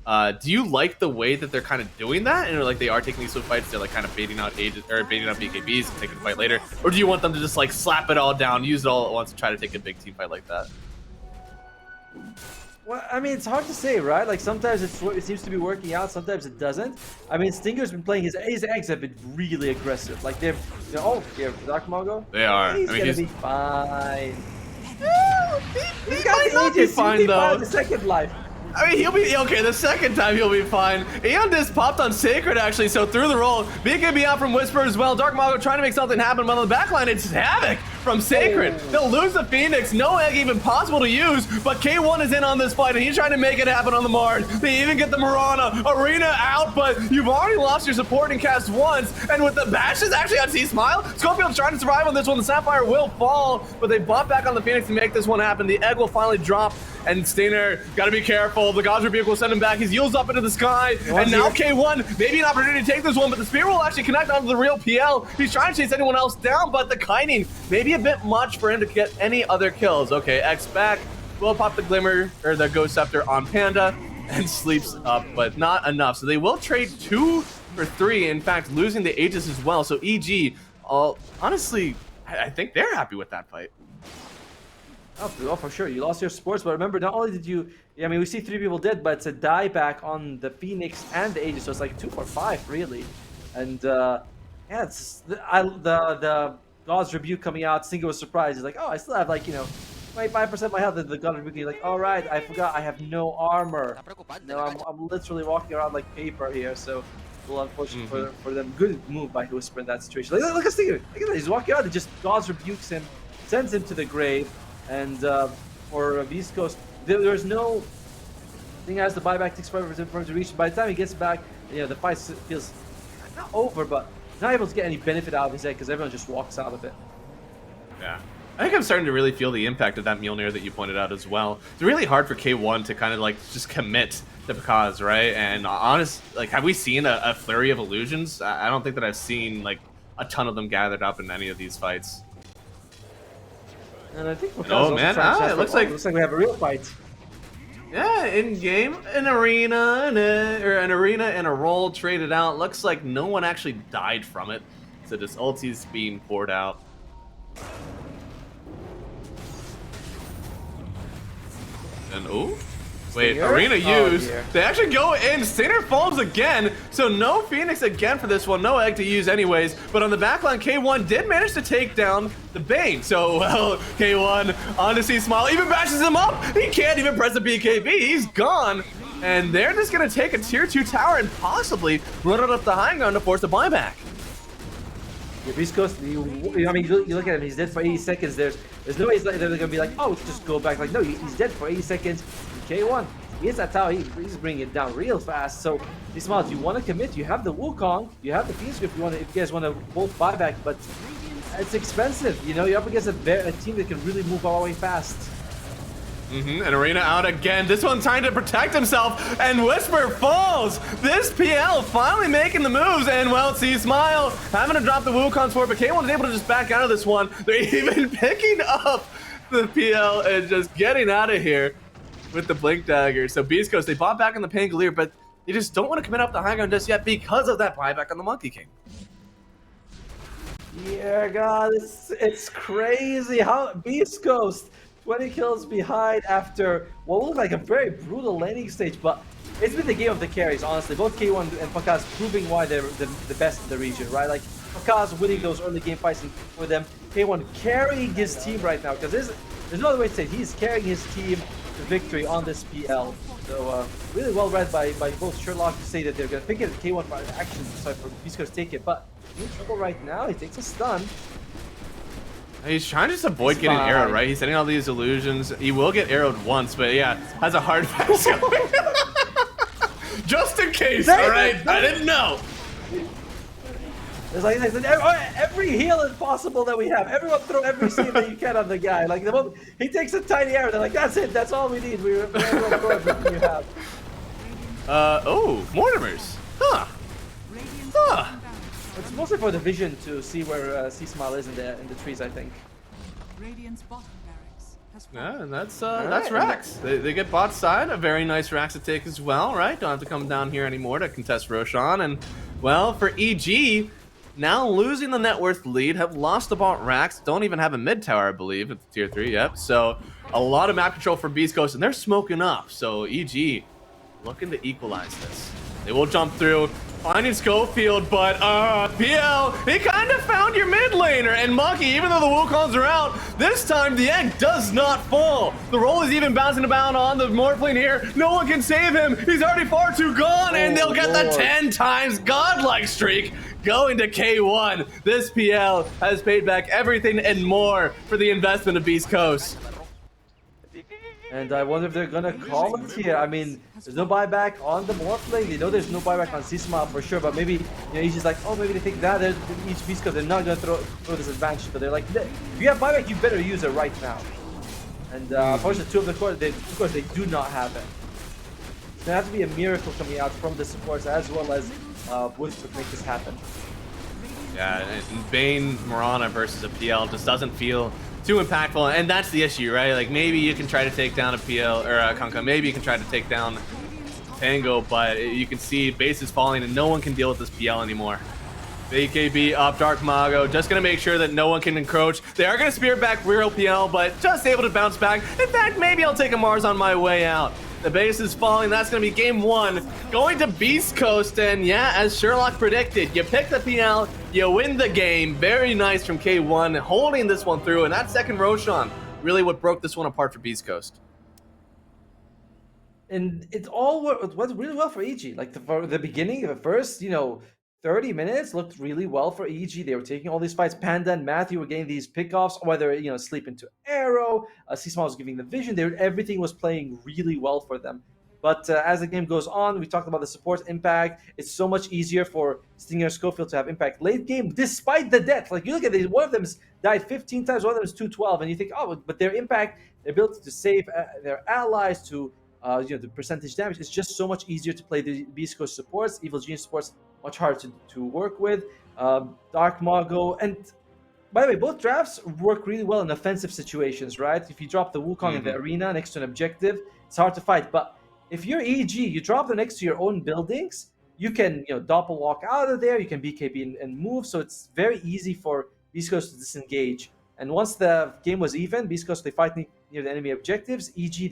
Do you like the way that they're kind of doing that, and like they are taking these swift fights, they're like kind of baiting out Aegis or baiting out BKBs and taking the fight later, or do you want them to just like slap it all down, use it all at once, and try to take a big team fight like that? Well, I mean, it's hard to say, right? Like sometimes it seems to be working out, sometimes it doesn't. I mean, Stinger's been playing his eggs have been really aggressive. Like they've, you know, oh, yeah, Dark Mago. They are. He's gonna be fine. He's got might not be fine though. The second life. I mean, he'll be okay. The second time he'll be fine. Aeon Disc popped on Sacred actually, so through the roll, BKB out from Whisper as well. Dark Mago trying to make something happen, but on the backline it's Havoc from Sacred. They'll lose the Phoenix. No egg even possible to use, but K1 is in on this fight, and he's trying to make it happen on the Mars. They even get the Mirana. Arena out, but you've already lost your supporting cast once, and with the bashes actually on C-Smile, Scofield's trying to survive on this one. The Sapphire will fall, but they bought back on the Phoenix to make this one happen. The egg will finally drop, and Stainer, gotta be careful. The God's Rebuke will send him back. He's heals up into the sky, and now K1, maybe an opportunity to take this one, but the Spear will actually connect onto the real PL. He's trying to chase anyone else down, but the kiting, maybe a bit much for him to get any other kills. Okay, X back, will pop the Glimmer, or the Ghost Scepter on Panda, and sleeps up, but not enough. So they will trade 2 for 3, in fact, losing the Aegis as well. So EG, honestly, I think they're happy with that fight. Oh, for sure. You lost your sports, but remember, not only did you... I mean, we see 3 people dead, but it's a dieback on the Phoenix and the Aegis, so it's like 2 for 5, really. And, yeah, it's... The God's Rebuke coming out, Stinger was surprised. He's like, oh, I still have, like, you know, 25% of my health. And the God's Rebuke, he's like, all right, I forgot, I have no armor. No, I'm literally walking around like paper here, so... Well, unfortunately for them, good move by Whisper in that situation. Like, look at Stinger. Look at that. He's walking out and just God's Rebukes him, sends him to the grave. And for Beast Coast, there's no thing as the buyback takes forever for him to reach. By the time he gets back, you know, the fight feels not over, but not able to get any benefit out of his egg because everyone just walks out of it. Yeah. I think I'm starting to really feel the impact of that Mjolnir that you pointed out as well. It's really hard for K1 to kind of like just commit to Pakaz, right? And like, have we seen a flurry of illusions? I don't think that I've seen like a ton of them gathered up in any of these fights. And I think oh man, it looks like we have a real fight. Yeah, in game, an arena, and a roll traded out. Looks like no one actually died from it, so this ulti's being poured out. And wait, Stinger? arena used. Dear. They actually go in. Stainer falls again, so no Phoenix again for this one. No egg to use anyways. But on the backline, K1 did manage to take down the Bane. So, well, K1 on to C-Smile, even bashes him up. He can't even press the BKB. He's gone. And they're just going to take a tier 2 tower and possibly run it up the high ground to force a buyback. Yeah, Beast Coast, I mean, you look at him, he's dead for 80 seconds. There's no way they're going to be like, oh, just go back. Like, no, he's dead for 80 seconds. K1, he hits that tower, he's bringing it down real fast. So, Ismail, do you want to commit? You have the Wukong, you have the Phoenix if you guys want to both buy back, but it's expensive. You know, you're up against a team that can really move all the way fast. And Arena out again. This one trying to protect himself, and Whisper falls. This PL finally making the moves, and well, C-Smile having to drop the Wukong's for it, but K1 is able to just back out of this one. They're even picking up the PL and just getting out of here with the Blink Dagger. So Beast Coast, they bought back on the Pangolier, but they just don't want to commit up the high ground just yet because of that buyback on the Monkey King. Yeah, God, it's crazy how Beast Coast 20 kills behind after what looked like a very brutal laning stage, but it's been the game of the carries, honestly. Both K1 and Pakaz proving why they're the best in the region, right? Like, Pakaz winning those early game fights for them, K1 carrying his team right now, because there's no other way to say it. He's carrying his team to victory on this PL. So, really well read by both Sherlock to say that they're going to pick it at K1 for action, sorry, for Beast Coast to take it, but in trouble right now, he takes a stun. He's trying to just avoid getting arrowed, right? He's sending all these illusions. He will get arrowed once, but yeah, has a hard pass going. Just in case, all right? I didn't know. It's like every heal is possible that we have. Everyone throw every seed that you can on the guy. Like the moment he takes a tiny arrow, they're like, that's it. That's all we need. We're throw everything you have. Mortimers. It's mostly for the vision to see where C-Smile is in the trees, I think. Radiant's bottom barracks has Yeah, and that's Rax. They get bot side, a very nice Rax to take as well, right? Don't have to come down here anymore to contest Roshan. And, well, for EG, now losing the net worth lead, have lost the bot Rax, don't even have a mid tower, I believe, at the tier 3, yep. So, a lot of map control for Beast Coast, and they're smoking up. So, EG looking to equalize this. They will jump through. finding Schofield, but PL, he kind of found your mid laner, and Monkey, even though the Wukongs are out, this time the egg does not fall. The roll is even bouncing about on the Morphling here. No one can save him. He's already far too gone, and they'll get the 10 times godlike streak going to K1. This PL has paid back everything and more for the investment of Beast Coast. And I wonder if they're gonna call it here. I mean, there's no buyback on the Morphling. You know there's no buyback on Sisma for sure, but maybe, you know, he's just like, oh, maybe they think that they're each beast because they're not gonna throw this advantage, but they're like, if you have buyback, you better use it right now. And unfortunately, two of the course, they do not have it. So there has to be a miracle coming out from the supports as well as Whisper to make this happen. Yeah, and Bane Mirana versus a PL just doesn't feel too impactful, and that's the issue, right? Like, maybe you can try to take down a PL or a Kunkka, maybe you can try to take down Tango, but you can see base is falling and no one can deal with this PL anymore. AKB up, Dark Mago, just gonna make sure that no one can encroach. They are gonna spear back real PL, but just able to bounce back. In fact, maybe I'll take a Mars on my way out. The base is falling. That's going to be game 1. Going to Beast Coast, and yeah, as Sherlock predicted, you pick the PL, you win the game. Very nice from K1, holding this one through, and that second Roshan, really what broke this one apart for Beast Coast. And it went really well for EG. Like for the beginning, the first, 30 minutes looked really well for EG. They were taking all these fights. Panda and Matthew were getting these pickoffs, whether, sleep into arrow, Seasmall was giving the vision. Everything was playing really well for them. But as the game goes on, we talked about the support impact. It's so much easier for Stinger Schofield to have impact late game, despite the death. Like, you look at these, one of them has died 15 times, one of them is 212, and you think, oh, but their impact, their ability to save their allies, to the percentage damage, it's just so much easier to play the Beast Coast supports. Evil Genius supports much harder to work with. Dark Mago, and by the way, both drafts work really well in offensive situations, right? If you drop the Wukong in the arena next to an objective, it's hard to fight. But if you're EG, you drop them next to your own buildings, you can doppel walk out of there, you can BKB and move, so it's very easy for Beast Coast to disengage. And once the game was even, Beast Coast, they fight near the enemy objectives. EG,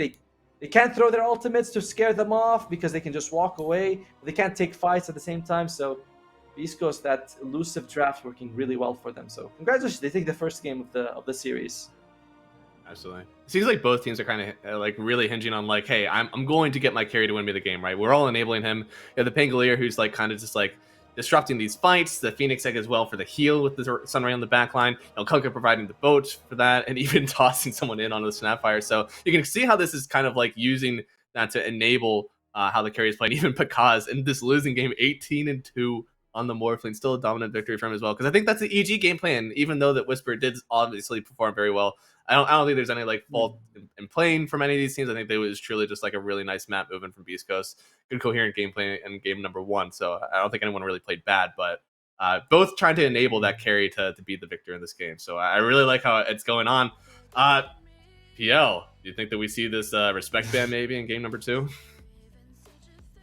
they can't throw their ultimates to scare them off because they can just walk away. They can't take fights at the same time. So Beast Coast, that elusive draft working really well for them. So congratulations, they take the first game of the series. Absolutely. It seems like both teams are kind of like really hinging on like, hey, I'm going to get my carry to win me the game, right? We're all enabling him. You have the Pangolier who's like kind of just like disrupting these fights. The Phoenix Egg as well for the heal with the Sunray on the backline. Kunkka providing the boat for that, and even tossing someone in on the Snapfire. So you can see how this is kind of like using that to enable how the carry is played. Even Pakaz in this losing game, 18-2 on the Morphling, still a dominant victory for him as well. Because I think that's the EG game plan, even though that Whisper did obviously perform very well. I don't think there's any like fault in playing from any of these teams. I think they was truly just like a really nice map movement from Beast Coast. Good coherent gameplay in game number 1. So I don't think anyone really played bad, but both trying to enable that carry to be the victor in this game. So I really like how it's going on. PL, do you think that we see this respect ban maybe in game number 2?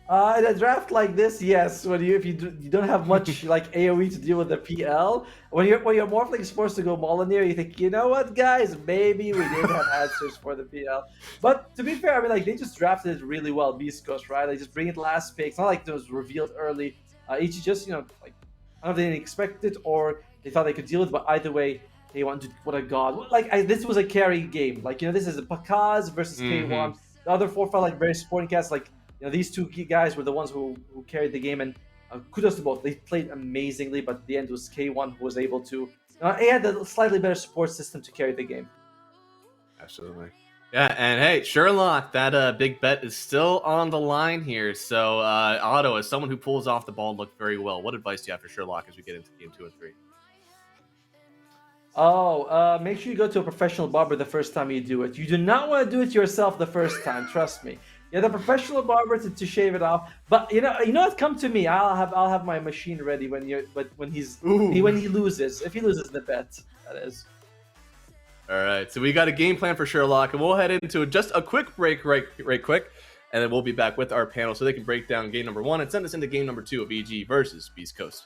In a draft like this, yes. If you don't have much like AoE to deal with the PL, when you're Morphling supposed to go Molineer, you think, you know what, guys, maybe we did have answers for the PL. But to be fair, I mean, like, they just drafted it really well, Beast Coast, right? They just bring it last pick. It's not like it was revealed early. Each just like, I don't know if they didn't expect it or they thought they could deal with it. But either way, they wanted to, what a god! Like this was a carry game. Like, this is a Pakaz versus K1. The other 4 felt like very supporting cast. Like, these 2 key guys were the ones who carried the game, and kudos to both. They played amazingly, but at the end it was K1 who was able to. He had a slightly better support system to carry the game. Absolutely. Yeah, and hey, Sherlock, that big bet is still on the line here. So, Otto, as someone who pulls off the ball, looked very well. What advice do you have for Sherlock as we get into game 2 and 3? Make sure you go to a professional barber the first time you do it. You do not want to do it yourself the first time. Trust me. Yeah, the professional barber to shave it off. But you know what? Come to me. I'll have my machine ready when he loses. If he loses the bet, that is. All right. So we got a game plan for Sherlock, and we'll head into just a quick break, right quick, and then we'll be back with our panel so they can break down game number 1 and send us into game number 2 of EG versus Beast Coast.